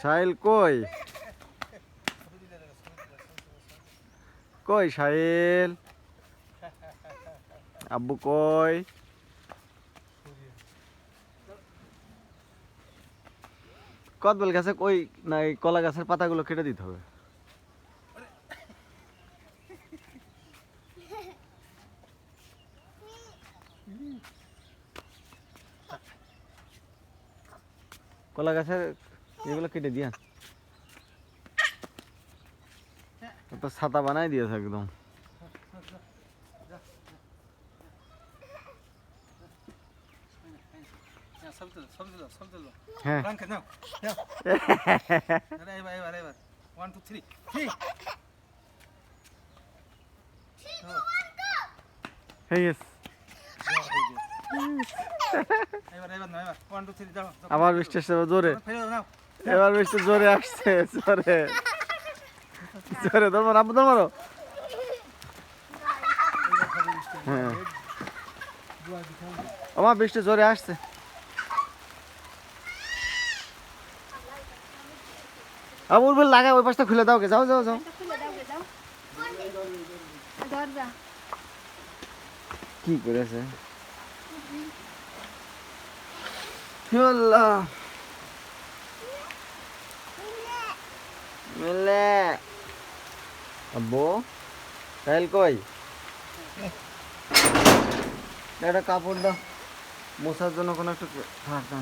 সাহিল কই কই সাহিল আব্বু কই কদবেল গাছে কই না এই কলা গাছের পাতাগুলো কেটে দিতে হবে কলা গাছের এগুলো কেটে দিয়া তো ছাতা বানাই দিয়েছে একদম হ্যাঁ আবার বৃষ্টি আসছে জোরে এবার বৃষ্টি জোরে আসছে জোরে জোরে ধরো আব্বু ধরো হ্যাঁ আমার বৃষ্টি জোরে আসছে আবুর বল লাগা ওই পাশটা খুলে দাও কে যাও যাও যাও কি করেছে আল্লাহ মিলে আব্বু সাইল কই একটা কাপড় দাও মোছার জন্য কোনো একটু থাক না